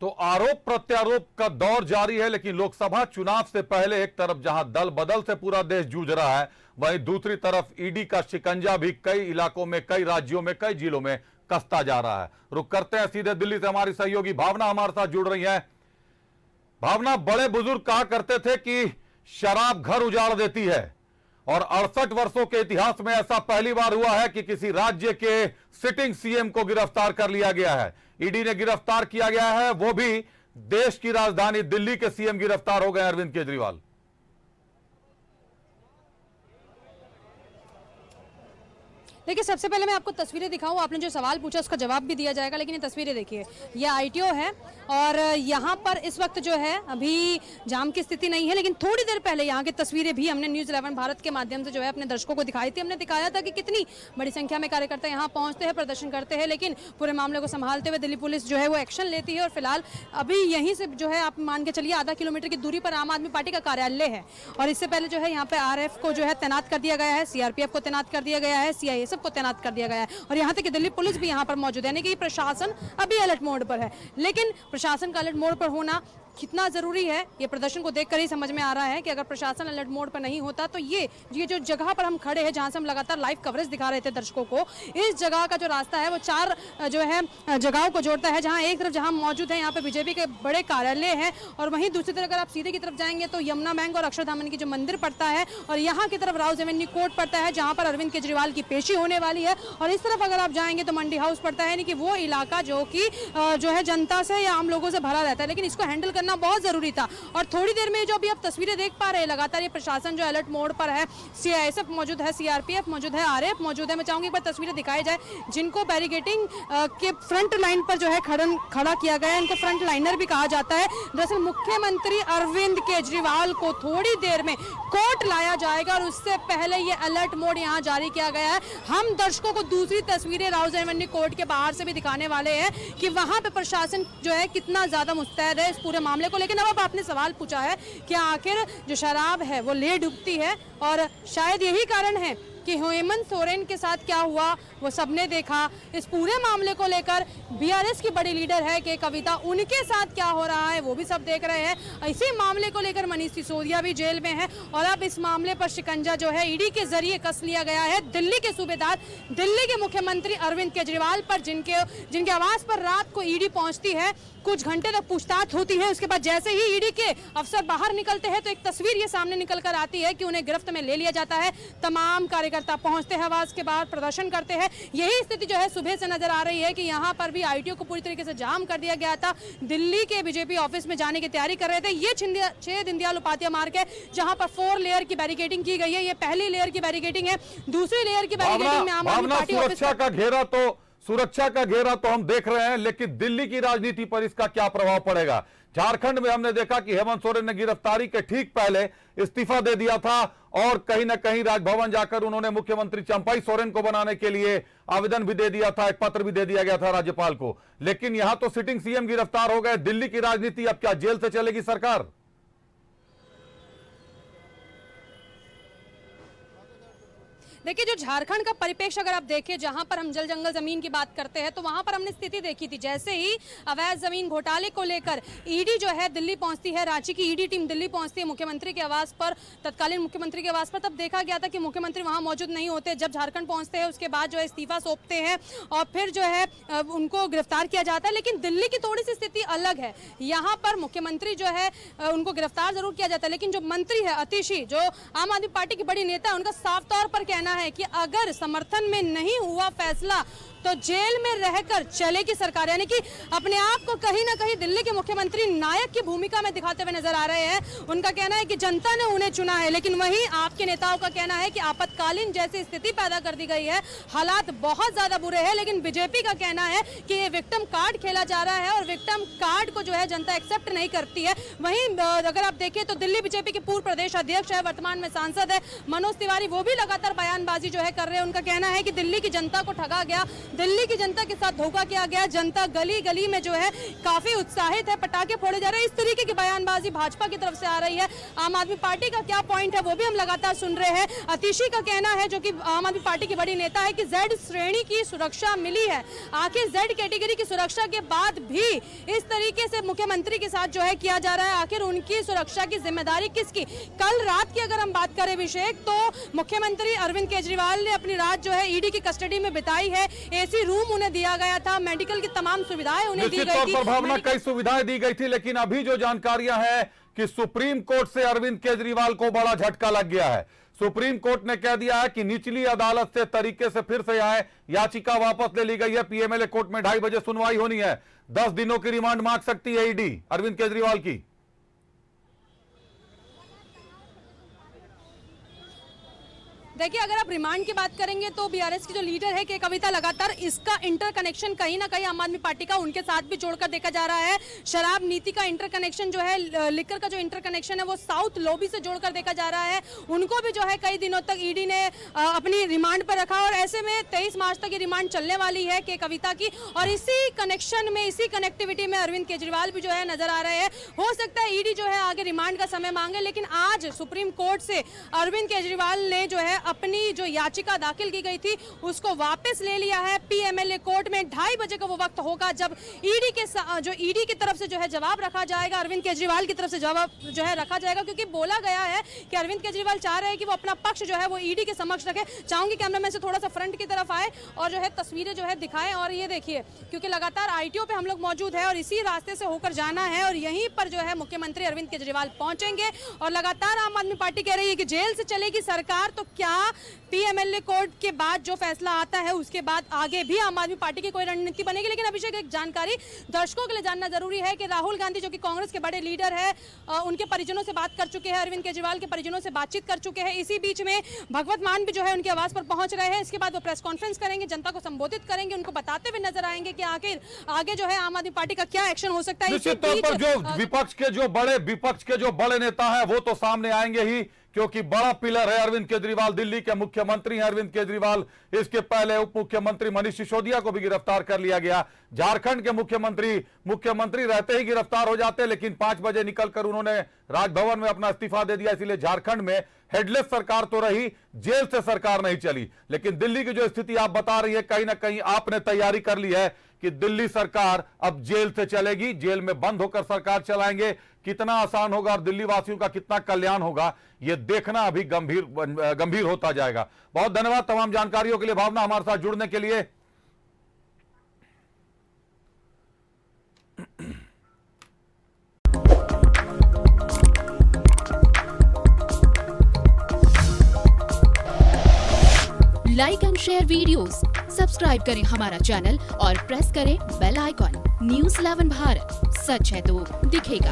तो आरोप प्रत्यारोप का दौर जारी है, लेकिन लोकसभा चुनाव से पहले एक तरफ जहां दल बदल से पूरा देश जूझ रहा है, वहीं दूसरी तरफ ईडी का शिकंजा भी कई इलाकों में, कई राज्यों में, कई जिलों में कसता जा रहा है। रुक करते हैं सीधे दिल्ली से, हमारी सहयोगी भावना हमारे साथ जुड़ रही है। भावना, बड़े बुजुर्ग कहा करते थे कि शराब घर उजाड़ देती है, और 68 वर्षों के इतिहास में ऐसा पहली बार हुआ है कि किसी राज्य के सिटिंग सीएम को गिरफ्तार कर लिया गया है। ईडी ने गिरफ्तार किया गया है, वो भी देश की राजधानी दिल्ली के सीएम गिरफ्तार हो गए, अरविंद केजरीवाल। देखिए, सबसे पहले मैं आपको तस्वीरें दिखाऊं। आपने जो सवाल पूछा उसका जवाब भी दिया जाएगा, लेकिन ये तस्वीरें देखिए, ये आईटीओ है और यहाँ पर इस वक्त जो है अभी जाम की स्थिति नहीं है, लेकिन थोड़ी देर पहले यहाँ की तस्वीरें भी हमने न्यूज़ 11 भारत के माध्यम से जो है अपने दर्शकों को दिखाई थी। हमने दिखाया था कि कितनी बड़ी संख्या में कार्यकर्ता यहाँ पहुँचते हैं, प्रदर्शन करते हैं, लेकिन पूरे मामले को संभालते हुए दिल्ली पुलिस जो है वो एक्शन लेती है। और फिलहाल अभी यहीं से जो है आप मान के चलिए आधा किलोमीटर की दूरी पर आम आदमी पार्टी का कार्यालय है, और इससे पहले जो है यहाँ पे आरएफ को जो है तैनात कर दिया गया है, सीआरपीएफ को तैनात कर दिया गया है, सीआईएसएफ को तैनात कर दिया गया है, और यहाँ तक कि दिल्ली पुलिस भी यहाँ पर मौजूद है। यानी कि प्रशासन अभी अलर्ट मोड पर है, लेकिन प्रशासन का अलर्ट मोड पर होना कितना जरूरी है ये प्रदर्शन को देखकर ही समझ में आ रहा है कि अगर प्रशासन अलर्ट मोड पर नहीं होता तो ये जो जगह पर हम खड़े हैं, जहां से हम लगातार लाइव कवरेज दिखा रहे थे दर्शकों को, इस जगह का जो रास्ता है वो 4 जो है जगहों को जोड़ता है। जहां एक तरफ जहां मौजूद है यहाँ पे बीजेपी के बड़े कार्यालय है, और वहीं दूसरी तरफ अगर आप सीधे की तरफ जाएंगे तो यमुना बैंक और अक्षरधाम की जो मंदिर पड़ता है, और यहाँ की तरफ राउज एवेन्यू कोर्ट पड़ता है जहाँ पर अरविंद केजरीवाल की पेशी होने वाली है, और इस तरफ अगर आप जाएंगे तो मंडी हाउस पड़ता है। यानी कि वो इलाका जो कि जो है जनता से या आम लोगों से भरा रहता है, लेकिन इसको हैंडल करना बहुत जरूरी था। और थोड़ी देर में जो अभी आप तस्वीरें देख पा रहे हैं, लगातार ये प्रशासन जो अलर्ट मोड पर है, सीआईएसएफ मौजूद है, सीआरपीएफ मौजूद है, आरएफ मौजूद है। मैं चाहूंगी एक बार तस्वीरें दिखाई जाए, जिनको बैरिकेडिंग के फ्रंट लाइन पर जो है खड़ा किया गया है, इनको फ्रंट लाइनर भी कहा जाता है। दरअसल मुख्यमंत्री अरविंद केजरीवाल को थोड़ी देर में कोर्ट लाया जाएगा, और उससे पहले ये अलर्ट मोड यहाँ जारी किया गया है। हम दर्शकों को दूसरी तस्वीरें राउज एवेन्यू कोर्ट के बाहर से भी दिखाने वाले हैं कि वहां पे प्रशासन जो है कितना ज्यादा मुस्तैद है इस पूरे मामले को। लेकिन अब आपने सवाल पूछा है कि आखिर जो शराब है वो ले डूबती है, और शायद यही कारण है कि हेमंत सोरेन के साथ क्या हुआ वो सबने देखा। इस पूरे मामले को लेकर बीआरएस की बड़ी लीडर है कि कविता, उनके साथ क्या हो रहा है वो भी सब देख रहे हैं। इसी मामले को लेकर मनीष सिसोदिया भी जेल में है, और अब इस मामले पर शिकंजा जो है ईडी के जरिए कस लिया गया है दिल्ली के सूबेदार, दिल्ली के मुख्यमंत्री अरविंद केजरीवाल पर, जिनके आवास पर रात को ईडी पहुंचती है, कुछ घंटे तक पूछताछ होती है। उसके बाद जैसे ही ईडी के अफसर बाहर निकलते हैं तो एक तस्वीर ये सामने निकल कर आती है कि उन्हें गिरफ्त में ले लिया जाता है। तमाम कार्यकर्ता पहुंचते हैं आवास के बाहर, प्रदर्शन करते हैं। यही स्थिति जो है सुबह से नजर आ रही है कि यहाँ पर भी आईटीओ को पूरी तरीके से जाम कर दिया गया था। दिल्ली के बीजेपी ऑफिस में जाने की तैयारी कर रहे थे। ये 6 दीनदयाल उपाध्याय मार्ग है जहां पर 4 लेयर की बैरिकेडिंग की गई है। ये पहली लेयर की बैरिकेडिंग है। दूसरी लेयर की बैरिकेडिंग में आम आदमी पार्टी सुरक्षा का घेरा तो हम देख रहे हैं, लेकिन दिल्ली की राजनीति पर इसका क्या प्रभाव पड़ेगा? झारखंड में हमने देखा कि हेमंत सोरेन ने गिरफ्तारी के ठीक पहले इस्तीफा दे दिया था, और कहीं ना कहीं राजभवन जाकर उन्होंने मुख्यमंत्री चंपाई सोरेन को बनाने के लिए आवेदन भी दे दिया था, एक पत्र भी दे दिया गया था राज्यपाल को। लेकिन यहां तो सिटिंग सीएम गिरफ्तार हो गए। दिल्ली की राजनीति अब क्या जेल से चलेगी सरकार? देखिए, जो झारखंड का परिप्रेक्ष्य अगर आप देखें, जहां पर हम जल जंगल जमीन की बात करते हैं, तो वहां पर हमने स्थिति देखी थी। जैसे ही अवैध जमीन घोटाले को लेकर ईडी जो है दिल्ली पहुंचती है, रांची की ईडी टीम दिल्ली पहुंचती है मुख्यमंत्री के आवास पर, तत्कालीन मुख्यमंत्री के आवास पर, तब देखा गया था कि मुख्यमंत्री वहां मौजूद नहीं होते। जब झारखंड पहुंचते हैं उसके बाद जो है इस्तीफा सौंपते हैं और फिर जो है उनको गिरफ्तार किया जाता है। लेकिन दिल्ली की थोड़ी सी स्थिति अलग है। यहाँ पर मुख्यमंत्री जो है उनको गिरफ्तार जरूर किया जाता है, लेकिन जो मंत्री है अतिशी, जो आम आदमी पार्टी की बड़ी नेता है, उनका साफ तौर पर कहना है कि अगर समर्थन में नहीं हुआ फैसला तो जेल में रहकर चलेगी सरकार। यानी कि अपने आप को कहीं ना कहीं दिल्ली के मुख्यमंत्री नायक की भूमिका में दिखाते हुए नजर आ रहे हैं। उनका कहना है कि जनता ने उन्हें चुना है, लेकिन वहीं आपके नेताओं का कहना है कि आपातकालीन जैसी स्थिति पैदा कर दी गई है, हालात बहुत ज्यादा बुरे हैं। लेकिन बीजेपी का कहना है कि ये विक्टिम कार्ड खेला जा रहा है, और विक्टिम कार्ड को जो है जनता एक्सेप्ट नहीं करती है। वहीं अगर आप देखें तो दिल्ली बीजेपी के पूर्व प्रदेश अध्यक्ष है, वर्तमान में सांसद है मनोज तिवारी, वो भी लगातार बयानबाजी जो है कर रहे हैं। उनका कहना है कि दिल्ली की जनता को ठगा गया, दिल्ली की जनता के साथ धोखा किया गया। जनता गली गली में जो है काफी उत्साहित है, पटाखे फोड़े जा रहे हैं। इस तरीके की बयानबाजी भाजपा की तरफ से आ रही है। आम आदमी पार्टी का क्या पॉइंट है वो भी हम लगातार सुन रहे हैं। अतिशी का कहना है, जो कि आम आदमी पार्टी की बड़ी नेता है, कि जेड श्रेणी की सुरक्षा मिली है। आखिर जेड कैटेगरी की सुरक्षा के बाद भी इस तरीके से मुख्यमंत्री के साथ जो है किया जा रहा है, आखिर उनकी सुरक्षा की जिम्मेदारी किसकी? कल रात की अगर हम बात करें अभिषेक, तो मुख्यमंत्री अरविंद केजरीवाल ने अपनी रात जो है ईडी की कस्टडी में बिताई है। एसी रूम उन्हें दिया गया था, मेडिकल की तमाम सुविधाएं उन्हें दी गई थी। भावना, कई सुविधाएं दी गई थी, लेकिन अभी जो जानकारियां हैं कि सुप्रीम कोर्ट से अरविंद केजरीवाल को बड़ा झटका लग गया है। सुप्रीम कोर्ट ने कह दिया है कि निचली अदालत से तरीके से फिर से यह याचिका वापस ले ली गई है। पीएमएलए कोर्ट में 2:30 बजे सुनवाई होनी है। 10 दिनों की रिमांड मांग सकती है ईडी अरविंद केजरीवाल की। देखिए, अगर आप रिमांड की बात करेंगे तो बीआरएस की जो लीडर है के कविता लगातार इसका इंटरकनेक्शन कहीं ना कहीं आम आदमी पार्टी का उनके साथ भी जोड़कर देखा जा रहा है। शराब नीति का इंटरकनेक्शन जो है, लिकर का जो इंटरकनेक्शन है वो साउथ लॉबी से जोड़कर देखा जा रहा है। उनको भी जो है कई दिनों तक ईडी ने अपनी रिमांड पर रखा और ऐसे में 23 मार्च तक ये रिमांड चलने वाली है के कविता की। और इसी कनेक्शन में, इसी कनेक्टिविटी में अरविंद केजरीवाल भी जो है नजर आ रहे हैं। हो सकता है ईडी जो है आगे रिमांड का समय मांगे, लेकिन आज सुप्रीम कोर्ट से अरविंद केजरीवाल ने जो है अपनी जो याचिका दाखिल की गई थी उसको वापस ले लिया है। पीएमएलए कोर्ट में 2:30 बजे का वो वक्त होगा जब ईडी की तरफ से जो है जवाब रखा जाएगा, अरविंद केजरीवाल की तरफ से जवाब जो है रखा जाएगा, क्योंकि बोला गया है कि अरविंद केजरीवाल चाह रहे हैं कि वो अपना पक्ष जो है वो ईडी के समक्ष रखे। चाहूंगी कैमरामैन से थोड़ा सा फ्रंट की तरफ आए और जो है तस्वीरें जो है दिखाएं। और ये देखिए, क्योंकि लगातार आईटीओ पे हम लोग मौजूद है और इसी रास्ते से होकर जाना है और यहीं पर जो है मुख्यमंत्री अरविंद केजरीवाल पहुंचेंगे। और लगातार आम आदमी पार्टी कह रही है कि जेल से चलेगी सरकार, तो क्या पीएमएलए कोर्ट के बाद जो फैसला आता है उसके बाद आगे भी आम आदमी पार्टी की कोई रणनीति बनेगी? लेकिन अभिषेक, एक जानकारी दर्शकों के लिए जानना जरूरी है कि राहुल गांधी जो कि कांग्रेस के बड़े लीडर है, उनके परिजनों से बात कर चुके हैं, अरविंद केजरीवाल के परिजनों से बातचीत कर चुके हैं। इसी बीच में भगवत मान भी जो है उनके आवास पर पहुंच रहे हैं। इसके बाद वो प्रेस कॉन्फ्रेंस करेंगे, जनता को संबोधित करेंगे, उनको बताते हुए नजर आएंगे कि आखिर आगे जो है आम आदमी पार्टी का क्या एक्शन हो सकता है। निश्चित तौर पर जो विपक्ष के जो बड़े नेता हैं वो तो सामने आएंगे ही, क्योंकि बड़ा पिलर है अरविंद केजरीवाल। दिल्ली के मुख्यमंत्री हैं अरविंद केजरीवाल। इसके पहले उप मुख्यमंत्री मनीष सिसोदिया को भी गिरफ्तार कर लिया गया। झारखंड के मुख्यमंत्री रहते ही गिरफ्तार हो जाते, लेकिन 5 बजे निकलकर उन्होंने राजभवन में अपना इस्तीफा दे दिया। इसलिए झारखंड में हेडलेस सरकार तो रही, जेल से सरकार नहीं चली। लेकिन दिल्ली की जो स्थिति आप बता रही है, कहीं ना कहीं आपने तैयारी कर ली है कि दिल्ली सरकार अब जेल से चलेगी, जेल में बंद होकर सरकार चलाएंगे। कितना आसान होगा और दिल्ली वासियों का कितना कल्याण होगा, यह देखना अभी गंभीर होता जाएगा। बहुत धन्यवाद तमाम जानकारियों के लिए भावना, हमारे साथ जुड़ने के लिए। Like and share videos, subscribe करें हमारा चैनल और प्रेस करें बेल आइकॉन। News 11 भारत, सच है तो दिखेगा।